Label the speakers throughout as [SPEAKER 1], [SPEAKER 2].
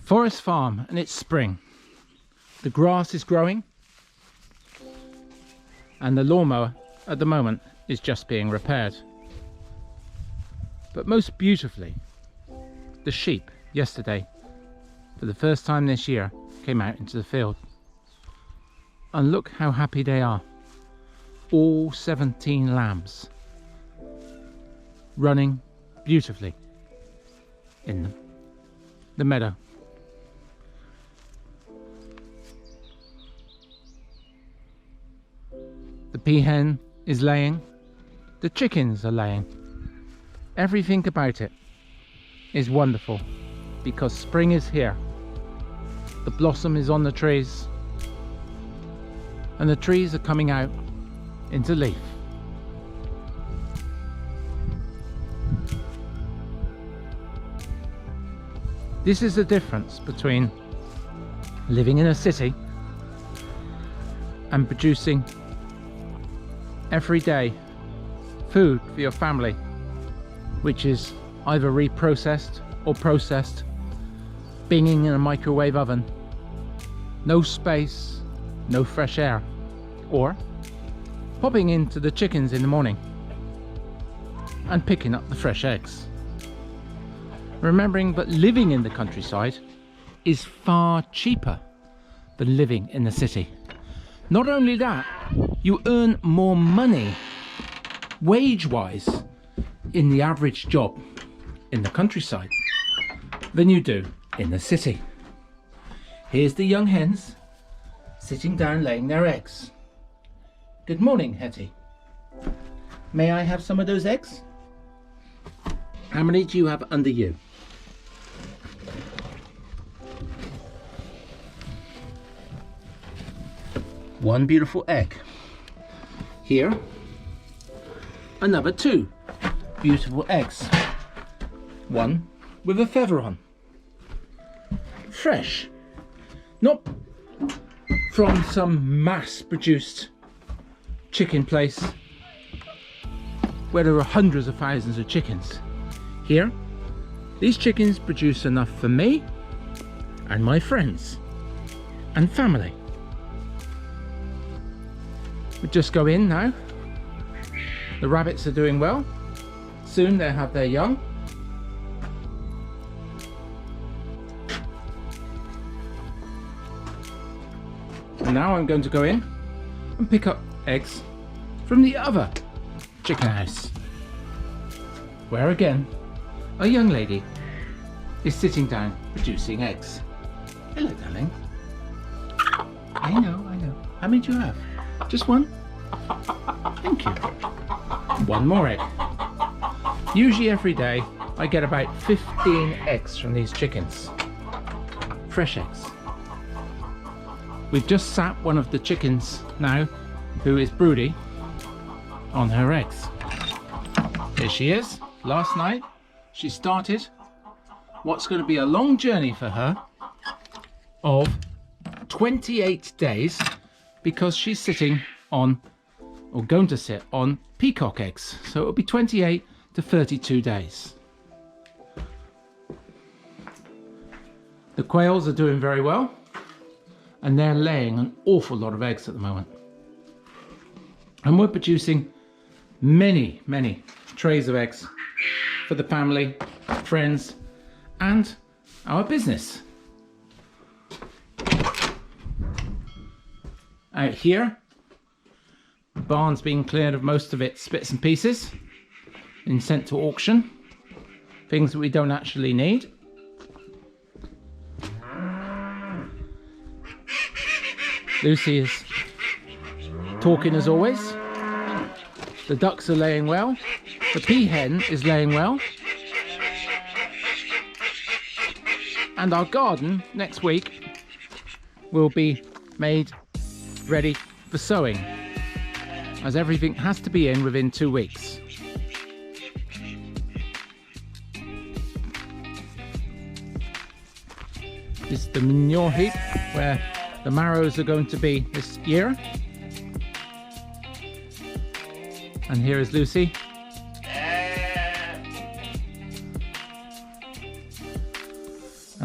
[SPEAKER 1] Forest farm, and it's spring. The grass is growing and the lawnmower at the moment is just being repaired. But most beautifully, the sheep yesterday, for the first time this year, came out into the field. And look how happy they are. All 17 lambs running beautifully in the meadow. The peahen is laying, the chickens are laying. Everything about it is wonderful because spring is here. The blossom is on the trees and the trees are coming out into leaf. This is the difference between living in a city and producing everyday food for your family, which is either reprocessed or processed, binging in a microwave oven, no space, no fresh air, or popping into the chickens in the morning and picking up the fresh eggs. Remembering that living in the countryside is far cheaper than living in the city. Not only that, you earn more money wage-wise in the average job in the countryside than you do in the city. Here's the young hens sitting down laying their eggs. Good morning, Hetty. May I have some of those eggs? How many do you have under you? One beautiful egg. Here, another 2 beautiful eggs. One with a feather on. Fresh. Not from some mass-produced chicken place where there are hundreds of thousands of chickens. Here, these chickens produce enough for me and my friends and family. We just go in now. The rabbits are doing well. Soon they'll have their young. And now I'm going to go in and pick up eggs from the other chicken house, where again a young lady is sitting down producing eggs. Hello, darling. I know. How many do you have? Just one? Thank you. One more egg. Usually every day I get about 15 eggs from these chickens. Fresh eggs. We've just sat one of the chickens now, who is broody, on her eggs. Here she is. Last night she started what's going to be a long journey for her of 28 days, because she's sitting on, or going to sit on, peacock eggs. So it'll be 28 to 32 days. The quails are doing very well, and they're laying an awful lot of eggs at the moment. And we're producing many trays of eggs for the family, friends, and our business. Out here, the barn's being cleared of most of its bits and pieces and sent to auction. Things that we don't actually need. Lucy is talking as always. The ducks are laying well. The peahen is laying well. And our garden next week will be made ready for sowing, as everything has to be in within 2 weeks. This is the manure heap where the marrows are going to be this year. And here is Lucy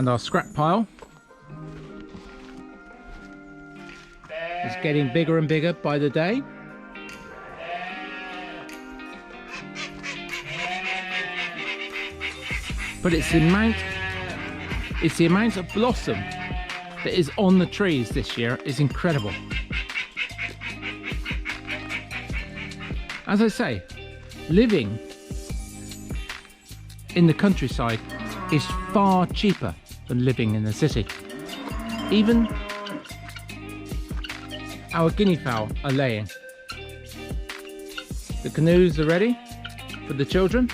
[SPEAKER 1] And our scrap pile is getting bigger and bigger by the day. But it's the amount of blossom that is on the trees this year is incredible. As I say, living in the countryside is far cheaper than living in the city. Even our guinea fowl are laying. The canoes are ready for the children.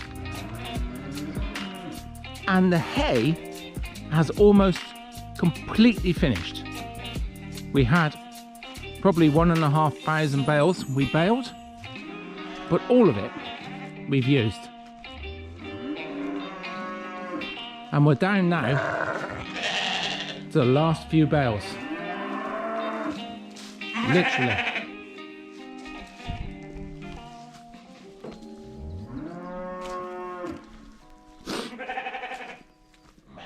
[SPEAKER 1] And the hay has almost completely finished. We had probably 1,500 bales we baled, but all of it we've used. And we're down now to the last few bales. Literally.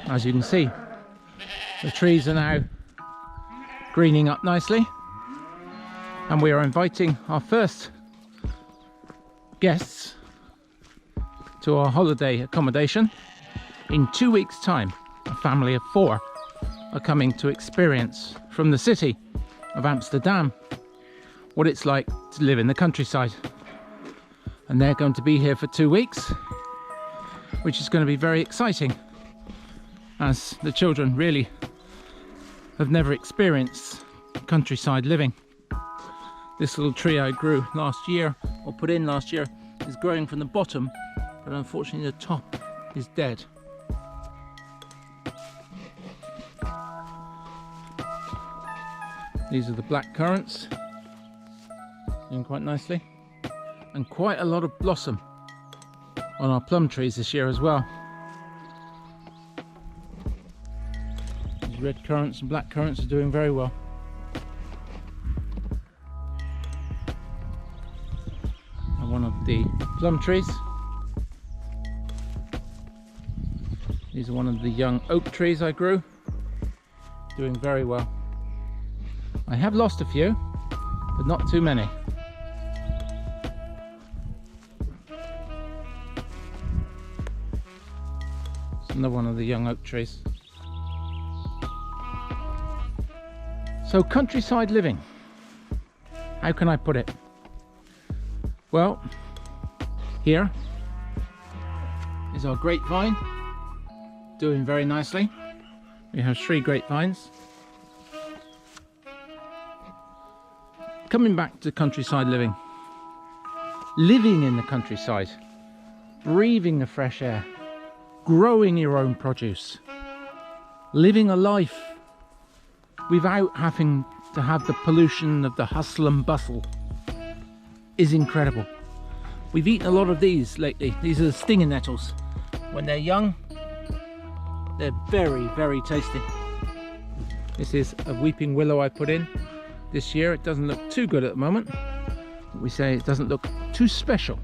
[SPEAKER 1] As you can see, the trees are now greening up nicely, and we are inviting our first guests to our holiday accommodation. In 2 weeks' time, a family of 4 are coming to experience from the city of Amsterdam what it's like to live in the countryside. And they're going to be here for 2 weeks, which is going to be very exciting, as the children really have never experienced countryside living. This little tree I grew last year, or put in last year, is growing from the bottom, but unfortunately the top is dead. These are the black currants, doing quite nicely, and quite a lot of blossom on our plum trees this year as well. These red currants and black currants are doing very well. And one of the plum trees, these are one of the young oak trees I grew, doing very well. I have lost a few, but not too many. It's another one of the young oak trees. So, countryside living, how can I put it? Well, here is our grapevine, doing very nicely. We have 3 grapevines. Coming back to countryside living, living in the countryside, breathing the fresh air, growing your own produce, living a life without having to have the pollution of the hustle and bustle is incredible. We've eaten a lot of these lately. These are the stinging nettles. When they're young, they're very, very tasty. This is a weeping willow I put in this year. It doesn't look too good at the moment. We say it doesn't look too special,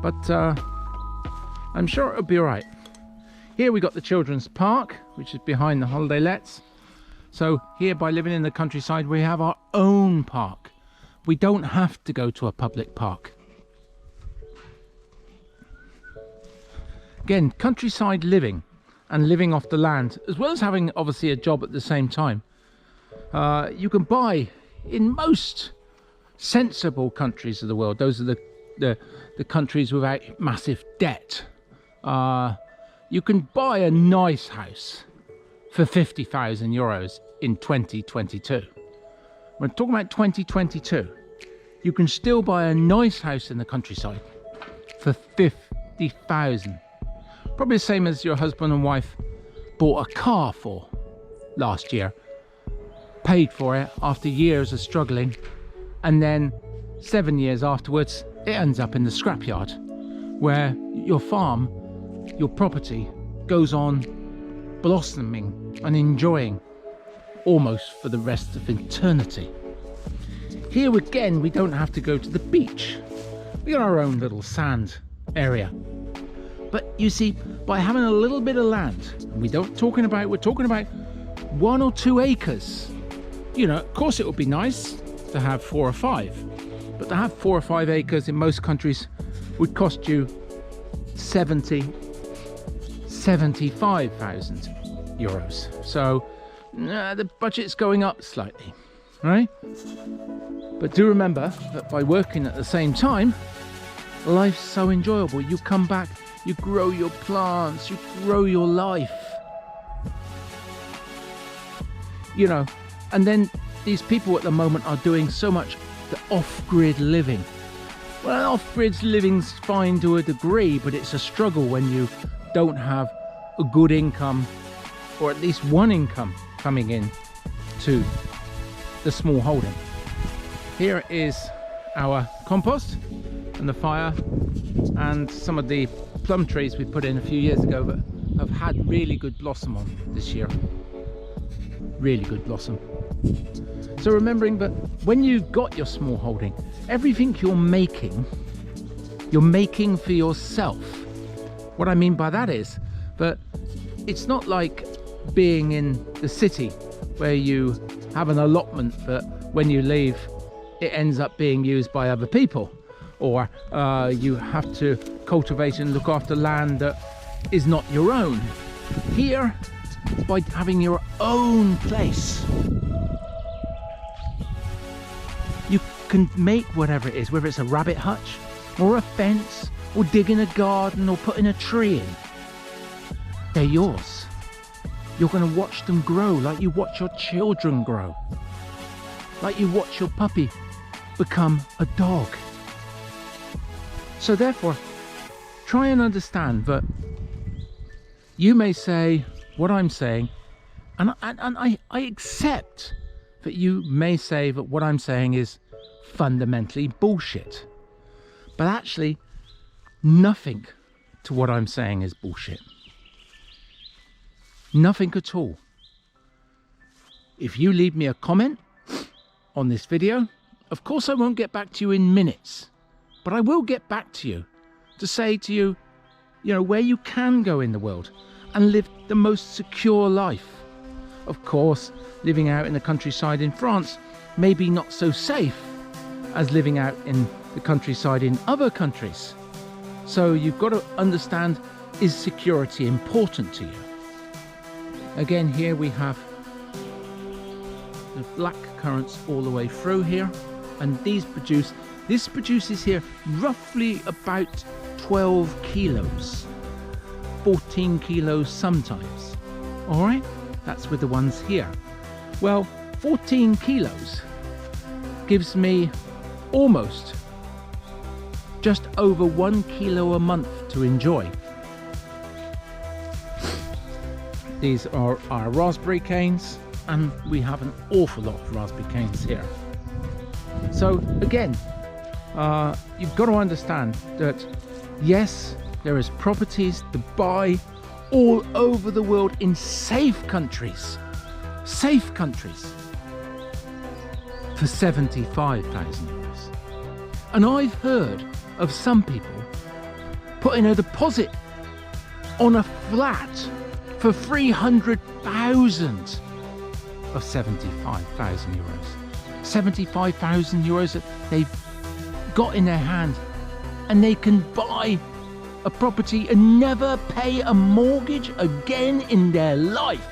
[SPEAKER 1] but I'm sure it'll be all right. Here we got the children's park, which is behind the holiday lets. So here, by living in the countryside, we have our own park. We don't have to go to a public park. Again, countryside living and living off the land, as well as having obviously a job at the same time. You can buy in most sensible countries of the world. Those are the countries without massive debt. You can buy a nice house for 50,000 euros in 2022. We're talking about 2022. You can still buy a nice house in the countryside for 50,000. Probably the same as your husband and wife bought a car for last year. Paid for it after years of struggling, and then 7 years afterwards it ends up in the scrapyard, where your farm, your property, goes on blossoming and enjoying almost for the rest of eternity. Here again, we don't have to go to the beach. We got our own little sand area. But you see, by having a little bit of land, we're talking about 1 or 2 acres. You know, of course it would be nice to have 4 or 5, but to have 4 or 5 acres in most countries would cost you 75,000 euros. So the budget's going up slightly, right? But do remember that by working at the same time, life's so enjoyable. You come back, you grow your plants, you grow your life. You know, and then these people at the moment are doing so much the off-grid living. Well, off-grid living's fine to a degree, but it's a struggle when you don't have a good income, or at least one income coming in to the small holding. Here is our compost and the fire and some of the plum trees we put in a few years ago that have had really good blossom on this year. Really good blossom. So remembering that when you've got your small holding, everything you're making for yourself. What I mean by that is that it's not like being in the city where you have an allotment that when you leave it ends up being used by other people, or you have to cultivate and look after land that is not your own. Here, by having your own place, you can make whatever it is, whether it's a rabbit hutch or a fence or digging a garden or putting a tree in. They're yours. You're going to watch them grow like you watch your children grow, like you watch your puppy become a dog. So therefore, try and understand that you may say what I'm saying, and I accept that you may say that what I'm saying is fundamentally bullshit. But actually, nothing to what I'm saying is bullshit. Nothing at all. If you leave me a comment on this video, of course I won't get back to you in minutes, but I will get back to you to say to you, you know, where you can go in the world and live the most secure life. Of course, living out in the countryside in France may be not so safe as living out in the countryside in other countries. So you've got to understand, is security important to you? Again, here we have the black currants all the way through here, and this produces here roughly about 12 kilos, 14 kilos sometimes. All right, that's with the ones here. Well, 14 kilos gives me almost just over 1 kilo a month to enjoy. These are our raspberry canes, and we have an awful lot of raspberry canes here. So again, you've got to understand that yes, there is properties to buy all over the world in safe countries for 75,000 euros. And I've heard of some people putting a deposit on a flat for 300,000 of 75,000 euros. 75,000 euros that they've got in their hand, and they can buy a property and never pay a mortgage again in their life.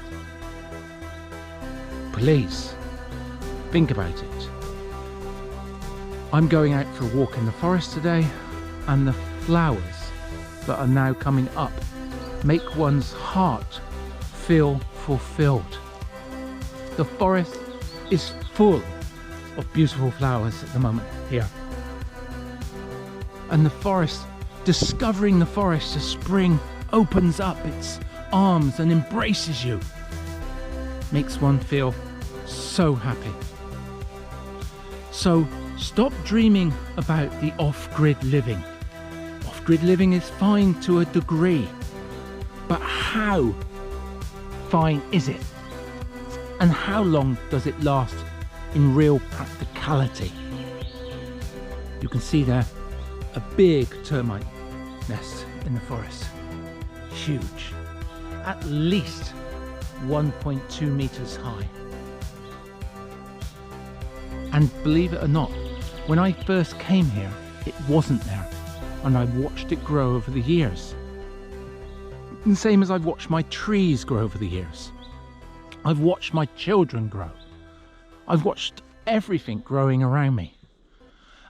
[SPEAKER 1] Please think about it. I'm going out for a walk in the forest today, and the flowers that are now coming up make one's heart feel fulfilled. The forest is full of beautiful flowers at the moment here. And the forest, discovering the forest as spring opens up its arms and embraces you, makes one feel so happy. So stop dreaming about the off-grid living. Off-grid living is fine to a degree, but how fine is it? And how long does it last in real practicality? You can see there a big termite nest in the forest. huge, at least 1.2 meters high. And believe it or not, when I first came here, it wasn't there, and I watched it grow over the years. The same as I've watched my trees grow over the years. I've watched my children grow. I've watched everything growing around me.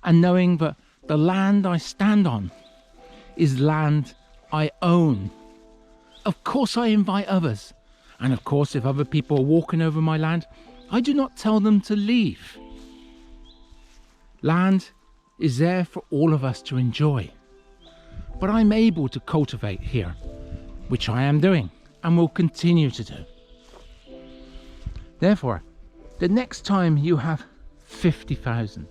[SPEAKER 1] And knowing that the land I stand on is land I own. Of course I invite others. And of course, if other people are walking over my land, I do not tell them to leave. Land is there for all of us to enjoy. But I'm able to cultivate here, which I am doing and will continue to do. Therefore, the next time you have 50,000,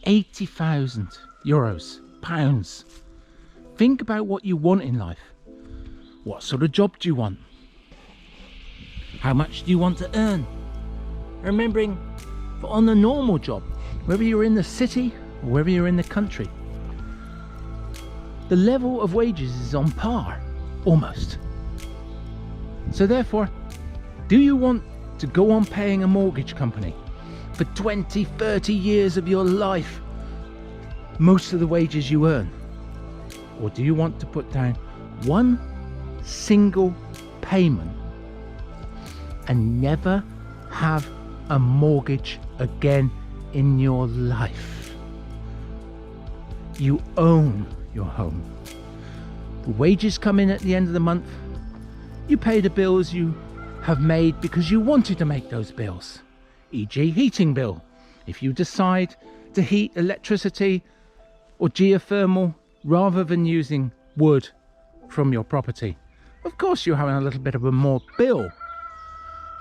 [SPEAKER 1] 80,000 euros, pounds, think about what you want in life. What sort of job do you want? How much do you want to earn? Remembering that on a normal job, whether you're in the city or whether you're in the country, the level of wages is on par, almost. So therefore, do you want to go on paying a mortgage company for 20, 30 years of your life, most of the wages you earn? Or do you want to put down one single payment and never have a mortgage again in your life? You own your home. The wages come in at the end of the month. You pay the bills you have made because you wanted to make those bills, e.g. heating bill. If you decide to heat electricity or geothermal rather than using wood from your property, of course you're having a little bit of a more bill,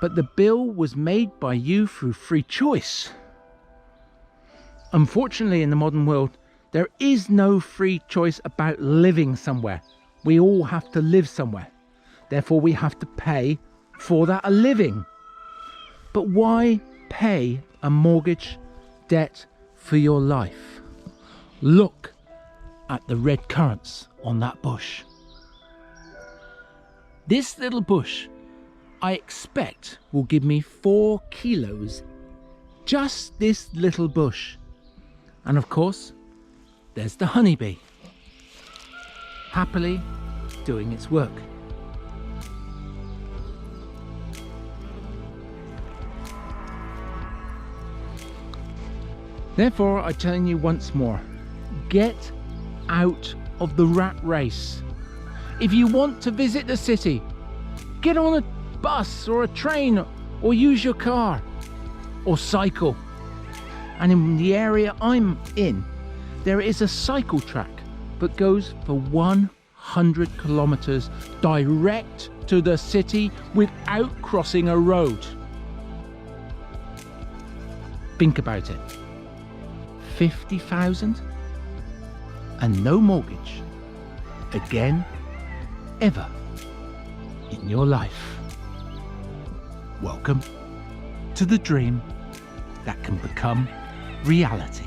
[SPEAKER 1] but the bill was made by you through free choice. Unfortunately, in the modern world, there is no free choice about living somewhere. We all have to live somewhere. Therefore, we have to pay for that a living. But why pay a mortgage debt for your life? Look at the red currants on that bush. This little bush, I expect, will give me 4 kilos. Just this little bush. And of course, there's the honeybee, happily doing its work. Therefore, I'm telling you once more, get out of the rat race. If you want to visit the city, get on a bus or a train or use your car or cycle. And in the area I'm in, there is a cycle track that goes for 100 kilometers direct to the city without crossing a road. Think about it. 50,000 and no mortgage again, ever in your life. Welcome to the dream that can become reality.